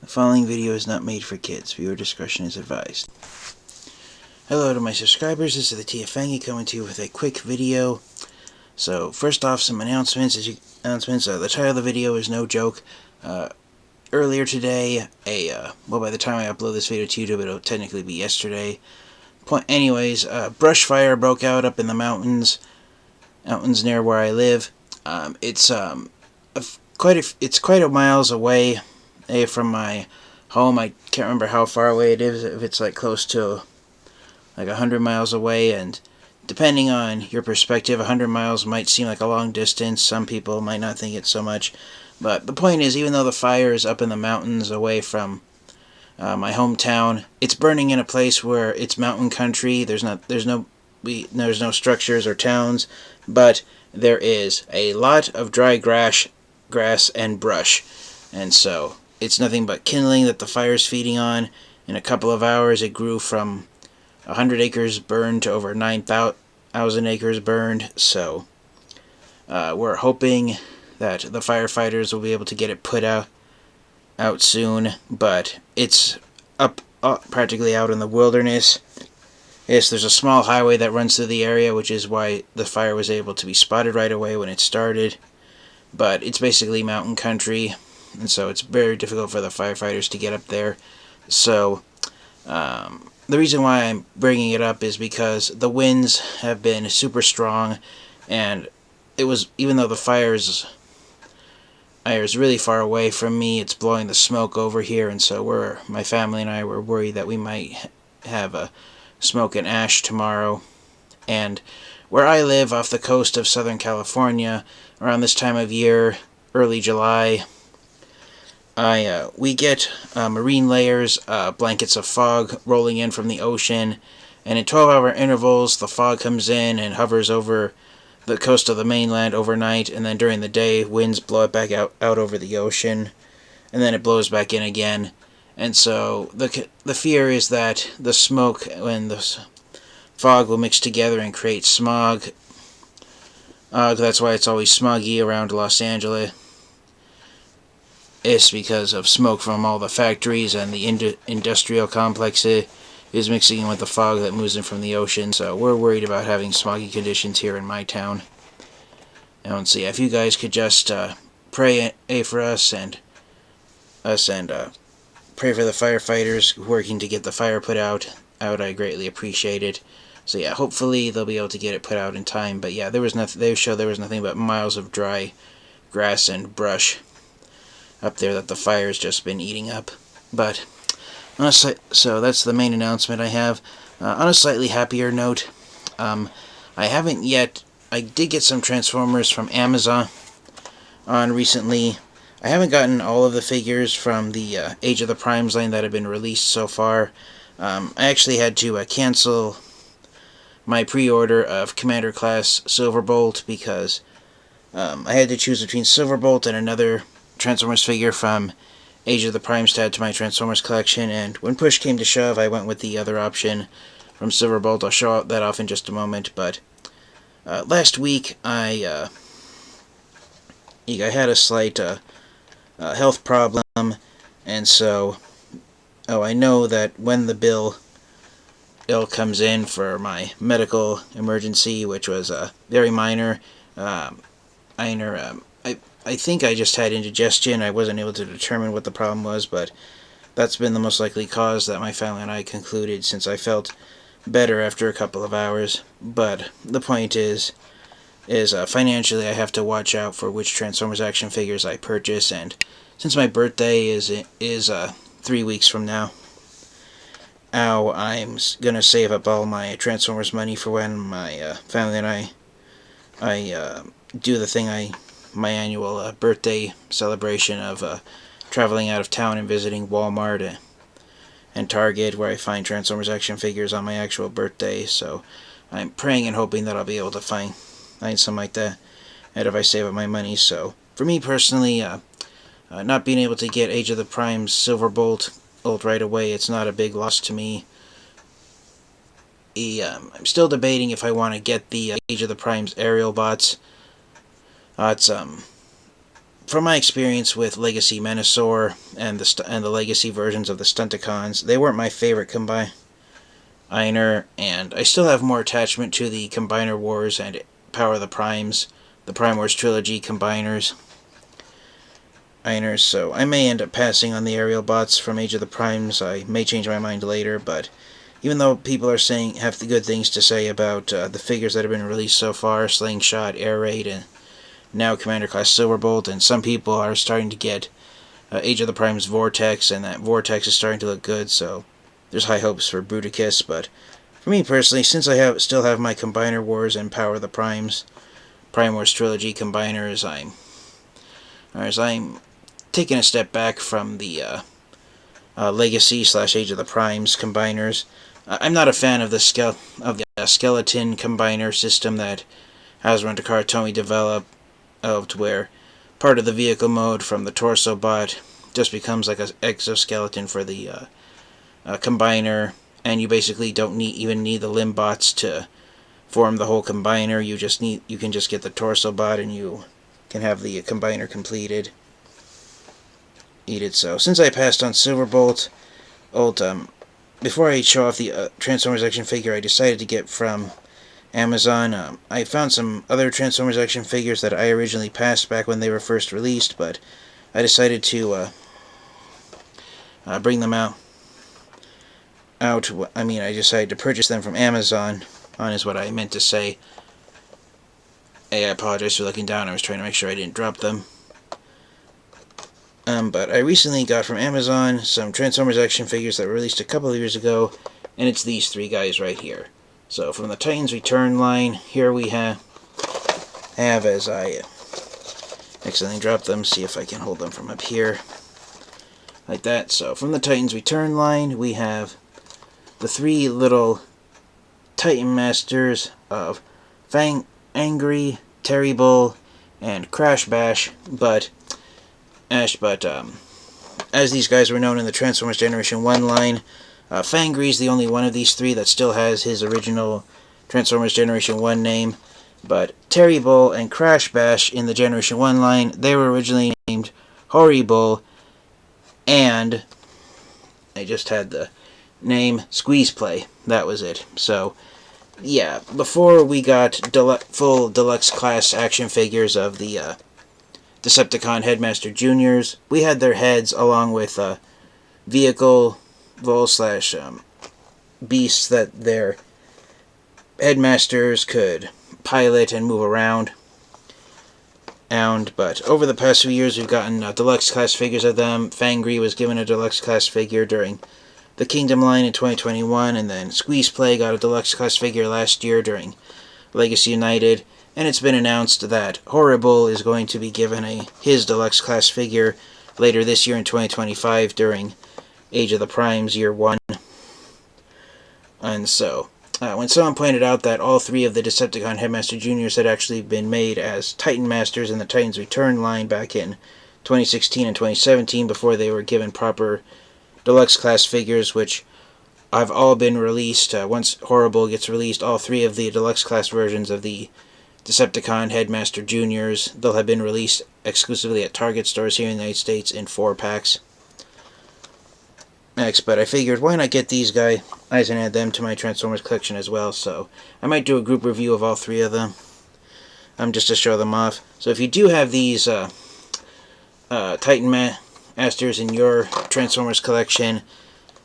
The following video is not made for kids. Viewer discretion is advised. Hello to my subscribers. This is the TFfangeek coming to you with a quick video. So first off, some announcements. The title of the video is no joke. Earlier today, well, by the time I upload this video to YouTube, it'll technically be yesterday. Brush fire broke out up in the mountains near where I live. It's quite a miles away from my home. I can't remember how far away it is, if it's like close to like 100 miles away, and depending on your perspective, 100 miles might seem like a long distance. Some people might not think it so much, but the point is, even though the fire is up in the mountains away from my hometown, it's burning in a place where it's mountain country. There's no structures or towns, but there is a lot of dry grass and brush, and so it's nothing but kindling that the fire's feeding on. In a couple of hours, it grew from 100 acres burned to over 9,000 acres burned. So we're hoping that the firefighters will be able to get it put out soon. But it's up practically out in the wilderness. Yes, there's a small highway that runs through the area, which is why the fire was able to be spotted right away when it started. But it's basically mountain country, and so it's very difficult for the firefighters to get up there. So the reason why I'm bringing it up is because the winds have been super strong, and even though the fire is really far away from me, it's blowing the smoke over here, and so my family and I were worried that we might have a smoke and ash tomorrow. And where I live off the coast of Southern California, around this time of year, early July, we get marine layers, blankets of fog rolling in from the ocean, and in 12-hour intervals the fog comes in and hovers over the coast of the mainland overnight, and then during the day winds blow it back out over the ocean, and then it blows back in again. And so the fear is that the smoke and the fog will mix together and create smog. That's why it's always smoggy around Los Angeles. It's because of smoke from all the factories, and the industrial complex is mixing in with the fog that moves in from the ocean. So we're worried about having smoggy conditions here in my town. And so yeah, if you guys could just pray for us and pray for the firefighters working to get the fire put out, I greatly appreciate it. So yeah, hopefully they'll be able to get it put out in time. But yeah, they showed there was nothing but miles of dry grass and brush up there that the fire's just been eating up. But so that's the main announcement I have. On a slightly happier note, I did get some Transformers from Amazon recently. I haven't gotten all of the figures from the Age of the Primes line that have been released so far. I actually had to cancel my pre-order of Commander Class Silverbolt because I had to choose between Silverbolt and another Transformers figure from Age of the Primes to add to my Transformers collection, and when push came to shove, I went with the other option from Silverbolt. I'll show that off in just a moment. But last week I had a slight health problem, and so I know that when the bill comes in for my medical emergency, which was very minor, I think I just had indigestion. I wasn't able to determine what the problem was, but that's been the most likely cause that my family and I concluded, since I felt better after a couple of hours. But the point is financially I have to watch out for which Transformers action figures I purchase, and since my birthday is 3 weeks from now, I'm gonna save up all my Transformers money for when my family and I do the thing my annual birthday celebration of traveling out of town and visiting Walmart and Target, where I find Transformers action figures on my actual birthday. So I'm praying and hoping that I'll be able to find something like that, and if I save up my money. So for me personally, not being able to get Age of the Primes Silverbolt right away, it's not a big loss to me. I'm still debating if I want to get the Age of the Primes aerial bots. from my experience with Legacy Menasor and the Legacy versions of the Stunticons, they weren't my favorite combiner, and I still have more attachment to the Combiner Wars and Power of the Primes, the Prime Wars Trilogy combiners. So I may end up passing on the aerial bots from Age of the Primes. I may change my mind later, but even though people are saying have the good things to say about the figures that have been released so far, Slingshot, Air Raid, and now Commander Class Silverbolt, and some people are starting to get Age of the Primes Vortex, and that Vortex is starting to look good, so there's high hopes for Bruticus. But for me personally, since I still have my Combiner Wars and Power of the Primes, Prime Wars Trilogy combiners, I'm taking a step back from the Legacy / Age of the Primes combiners. I'm not a fan of the skeleton combiner system that Hasbro and Takara Tomy developed, where part of the vehicle mode from the torso bot just becomes like an exoskeleton for the combiner, and you basically don't even need the limb bots to form the whole combiner. You can just get the torso bot and you can have the combiner completed. So since I passed on Silverbolt, before I show off the Transformers action figure I decided to get from Amazon, I found some other Transformers action figures that I originally passed back when they were first released, but I decided to bring them out. I decided to purchase them from Amazon. Is what I meant to say. Hey, I apologize for looking down. I was trying to make sure I didn't drop them. But I recently got from Amazon some Transformers action figures that were released a couple of years ago, and it's these three guys right here. So from the Titans Return line, here we have as I accidentally dropped them, see if I can hold them from up here, like that. So from the Titans Return line, we have the three little Titan Masters of Angry, Horri-bull, and Crash Bash, but as these guys were known in the Transformers Generation 1 line, Fangry is the only one of these three that still has his original Transformers Generation 1 name, but Horri-bull and Crash Bash in the Generation 1 line, they were originally named horri-bull, and they just had the name Squeeze Play. That was it. So, yeah, before we got full deluxe class action figures of the Decepticon Headmaster Juniors, we had their heads along with vehicle / beasts that their headmasters could pilot and move around. But over the past few years, we've gotten deluxe class figures of them. Fangry was given a deluxe class figure during the Kingdom line in 2021, and then Squeeze Play got a deluxe class figure last year during Legacy United. And it's been announced that horri-bull is going to be given his deluxe class figure later this year in 2025 during Age of the Primes Year 1. And so, when someone pointed out that all three of the Decepticon Headmaster Juniors had actually been made as Titan Masters in the Titans Return line back in 2016 and 2017 before they were given proper deluxe class figures, which have all been released. Once horri-bull gets released, all three of the deluxe class versions of the Decepticon Headmaster Juniors, they'll have been released exclusively at Target stores here in the United States in 4-packs. But I figured, why not get these guys and add them to my Transformers collection as well, so I might do a group review of all three of them, just to show them off. So if you do have these Titan Masters in your Transformers collection,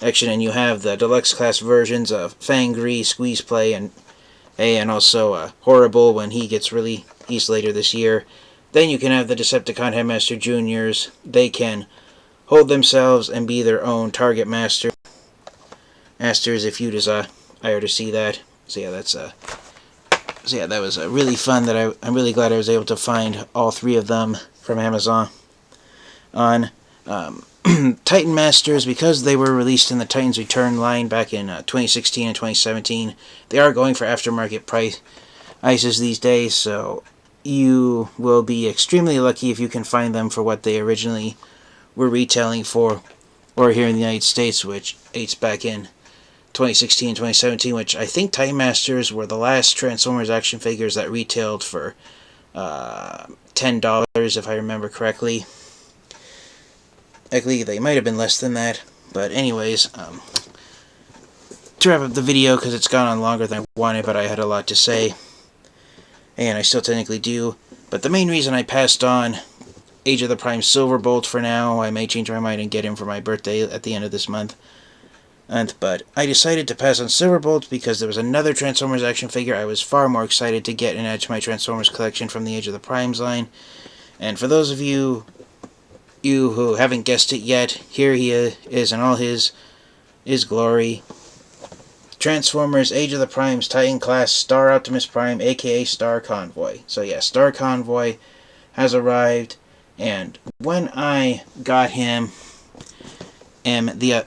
and you have the deluxe class versions of Fangry, Squeeze Play, and also horri-bull when he gets released later this year, then you can have the Decepticon Headmaster Juniors. They can hold themselves and be their own Target masters if you desire to see that. So yeah, that was really fun. I'm really glad I was able to find all three of them from Amazon. Titan Masters, because they were released in the Titans Return line back in 2016 and 2017, they are going for aftermarket prices these days, so you will be extremely lucky if you can find them for what they originally were retailing for, or here in the United States, which dates back in 2016 and 2017, which I think Titan Masters were the last Transformers action figures that retailed for $10 if I remember correctly. Actually, they might have been less than that. But anyways, to wrap up the video, because it's gone on longer than I wanted, but I had a lot to say. And I still technically do. But the main reason I passed on Age of the Prime Silverbolt for now, I may change my mind and get him for my birthday at the end of this month. But I decided to pass on Silverbolt because there was another Transformers action figure I was far more excited to get and add to my Transformers collection from the Age of the Primes line. And for those of you who haven't guessed it yet, here he is in all his glory. Transformers Age of the Primes Titan Class Star Optimus Prime, aka Star Convoy. So yeah, Star Convoy has arrived, and when I got him the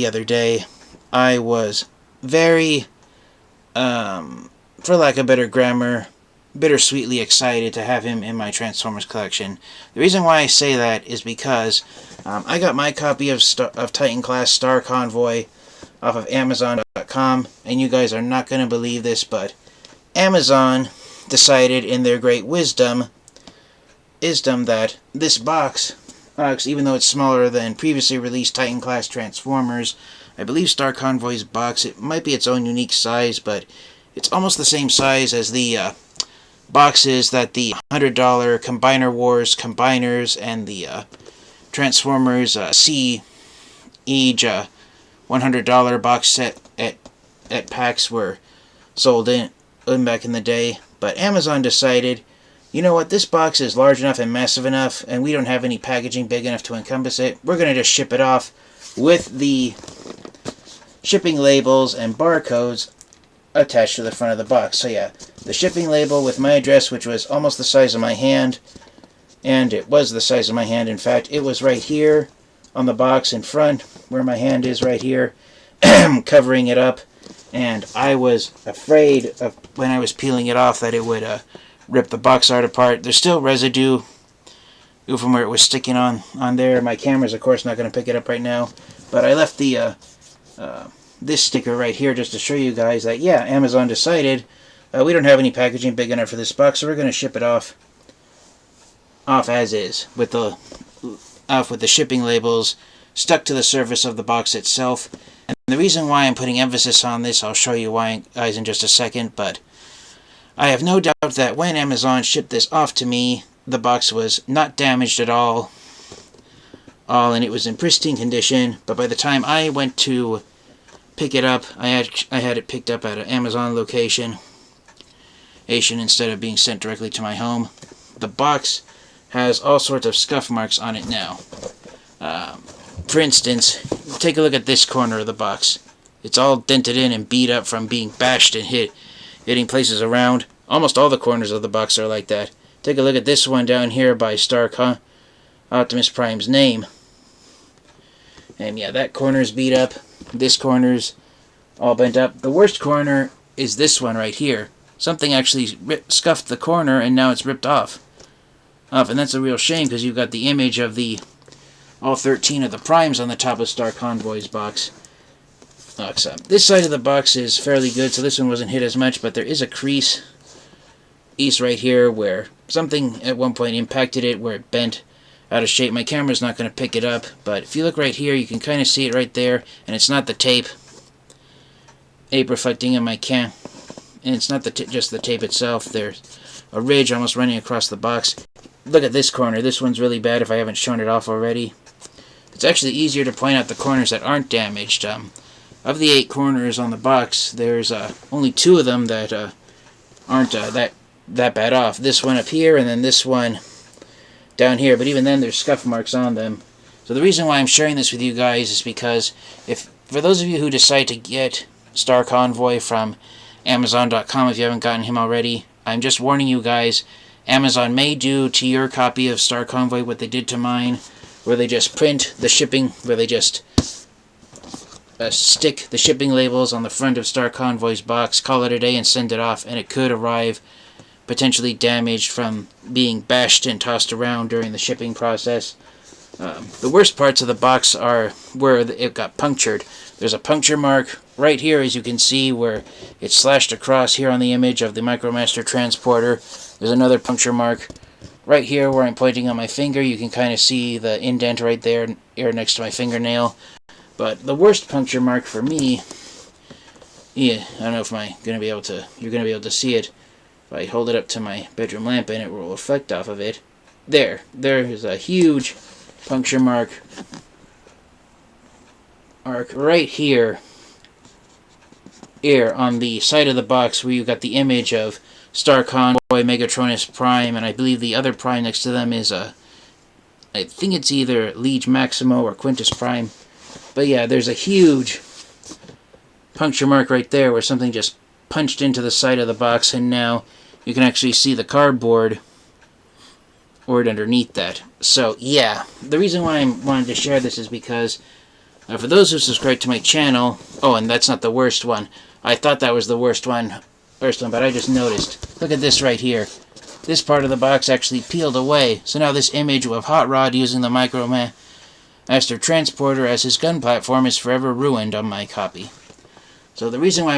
other day, I was very, for lack of better grammar, bittersweetly excited to have him in my Transformers collection. The reason why I say that is because I got my copy of Titan Class Star Convoy off of Amazon.com, and you guys are not going to believe this, but Amazon decided in their great wisdom that this box, even though it's smaller than previously released Titan Class Transformers, I believe Star Convoy's box, it might be its own unique size, but it's almost the same size as the boxes that the $100 Combiner Wars Combiners and the Transformers Siege $100 box set at PAX were sold in back in the day. But Amazon decided, you know what, this box is large enough and massive enough, and we don't have any packaging big enough to encompass it. We're going to just ship it off with the shipping labels and barcodes attached to the front of the box. So yeah, the shipping label with my address, which was almost the size of my hand, and it was the size of my hand, in fact, it was right here on the box in front, where my hand is right here, covering it up, and I was afraid of, when I was peeling it off, that it would rip the box art apart. There's still residue from where it was sticking on there. My camera's, of course, not going to pick it up right now, but I left the this sticker right here just to show you guys that, yeah, Amazon decided we don't have any packaging big enough for this box, so we're going to ship it off as is, with the shipping labels stuck to the surface of the box itself. And the reason why I'm putting emphasis on this, I'll show you why, guys, in just a second, but I have no doubt that when Amazon shipped this off to me, the box was not damaged at all, and it was in pristine condition. But by the time I went to pick it up, I had it picked up at an Amazon location instead of being sent directly to my home. The box has all sorts of scuff marks on it now. For instance, take a look at this corner of the box. It's all dented in and beat up from being bashed and hitting places around. Almost all the corners of the box are like that. Take a look at this one down here by Optimus Prime's name. And yeah, that corner's beat up. This corner's all bent up. The worst corner is this one right here. Something actually scuffed the corner, and now it's ripped off. And that's a real shame, because you've got the image of all 13 of the Primes on the top of Star Convoy's box. So this side of the box is fairly good, so this one wasn't hit as much, but there is a crease right here where something at one point impacted it, where it bent out of shape. My camera's not going to pick it up, but if you look right here, you can kind of see it right there, and it's not the tape reflecting in my cam, and it's not just the tape itself. There's a ridge almost running across the box. Look at this corner. This one's really bad if I haven't shown it off already. It's actually easier to point out the corners that aren't damaged. Of the 8 corners on the box, there's only 2 of them that aren't that bad off. This one up here, and then this one down here. But even then, there's scuff marks on them. So the reason why I'm sharing this with you guys is because for those of you who decide to get Star Convoy from Amazon.com, if you haven't gotten him already, I'm just warning you guys, Amazon may do to your copy of Star Convoy what they did to mine, where they just print the shipping, where they just stick the shipping labels on the front of Star Convoy's box, call it a day, and send it off, and it could arrive potentially damaged from being bashed and tossed around during the shipping process. The worst parts of the box are where it got punctured. There's a puncture mark right here, as you can see, where it's slashed across here on the image of the Micromaster transporter. There's another puncture mark right here where I'm pointing on my finger, you can kind of see the indent right there next to my fingernail. But the worst puncture mark for me, yeah, I don't know if you're going to be able to see it. If I hold it up to my bedroom lamp and it will reflect off of it. There is a huge puncture mark right here on the side of the box where you got the image of Star Convoy, Megatronus Prime, and I believe the other Prime next to them is I think it's either Liege Maximo or Quintus Prime. But yeah, there's a huge puncture mark right there where something just punched into the side of the box, and now you can actually see the cardboard underneath that. So yeah, the reason why I wanted to share this is because for those who subscribe to my channel, oh, and that's not the worst one. I thought that was the worst one, but I just noticed. Look at this right here. This part of the box actually peeled away. So now this image of Hot Rod using the MicroMaster Transporter as his gun platform is forever ruined on my copy. So the reason why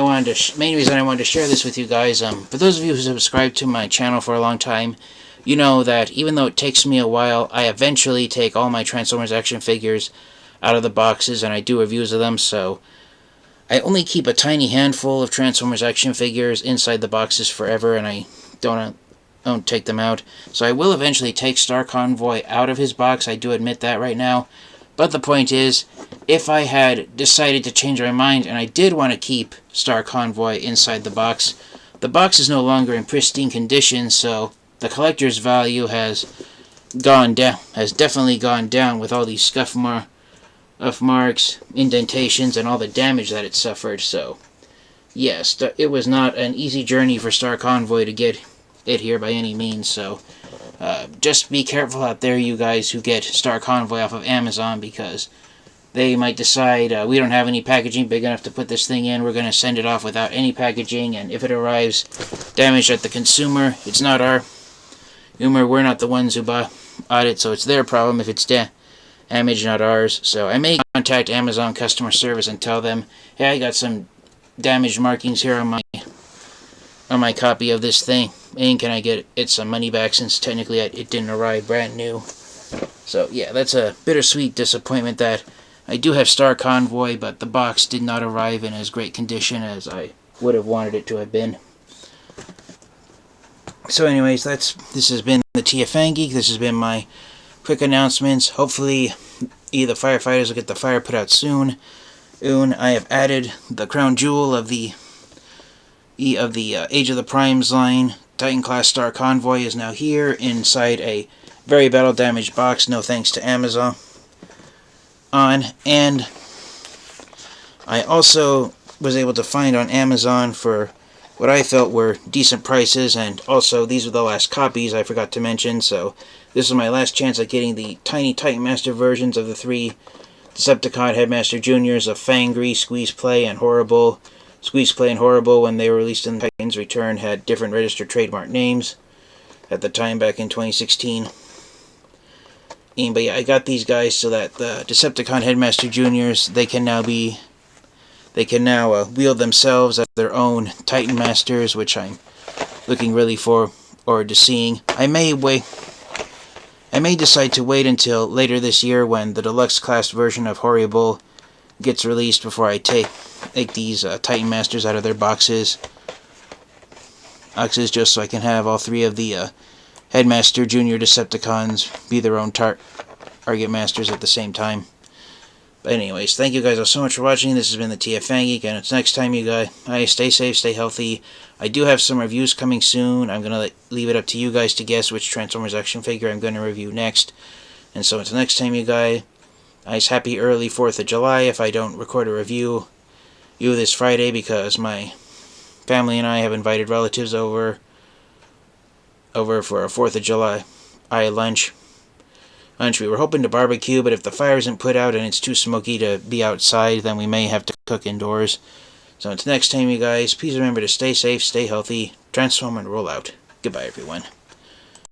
main reason I wanted to share this with you guys, for those of you who subscribe to my channel for a long time, you know that even though it takes me a while, I eventually take all my Transformers action figures out of the boxes and I do reviews of them, so I only keep a tiny handful of Transformers action figures inside the boxes forever, and I don't take them out. So I will eventually take Star Convoy out of his box, I do admit that right now. But the point is, if I had decided to change my mind and I did want to keep Star Convoy inside the box is no longer in pristine condition, so the collector's value has definitely gone down with all these scuff marks, indentations, and all the damage that it suffered. So yes, it was not an easy journey for Star Convoy to get it here by any means, so just be careful out there, you guys who get Star Convoy off of Amazon, because they might decide, we don't have any packaging big enough to put this thing in, we're going to send it off without any packaging, and if it arrives damaged at the consumer, it's not our humor, we're not the ones who bought it, so it's their problem if it's damaged, not ours. So I may contact Amazon customer service and tell them, hey, I got some damaged markings here on my copy of this thing, and can I get it some money back, since technically it didn't arrive brand new. So yeah, that's a bittersweet disappointment that I do have Star Convoy, but the box did not arrive in as great condition as I would have wanted it to have been. So anyways, this has been the TFfangeek. This has been my quick announcements. Hopefully the firefighters will get the fire put out soon. I have added the crown jewel of the Age of the Primes line. Titan class Star Convoy is now here inside a very battle damaged box, no thanks to Amazon. And I also was able to find on Amazon for what I felt were decent prices, and also these are the last copies I forgot to mention, so this is my last chance at getting the tiny Titan Master versions of the 3 Decepticon Headmaster Juniors of Fangry, Squeeze Play, and horri-bull. Squeeze Play and horri-bull, when they were released in Titan's Return, had different registered trademark names at the time back in 2016. But yeah, I got these guys so that the Decepticon Headmaster Juniors, they can now wield themselves as their own Titan Masters, which I'm looking really forward to seeing. I may decide to wait until later this year when the deluxe class version of horri-bull gets released before I take these Titan Masters out of their boxes, just so I can have all 3 of the Headmaster Junior Decepticons be their own target masters at the same time. But anyways, thank you guys all so much for watching. This has been the TFfangeek, and until next time, you guys, stay safe, stay healthy. I do have some reviews coming soon. I'm going to leave it up to you guys to guess which Transformers action figure I'm going to review next. And so until next time, you guys, happy early 4th of July if I don't record a review this Friday, because my family and I have invited relatives over for a 4th of July lunch. We were hoping to barbecue, but if the fire isn't put out and it's too smoky to be outside, then we may have to cook indoors. So until next time, you guys, please remember to stay safe, stay healthy, transform and roll out. Goodbye, everyone.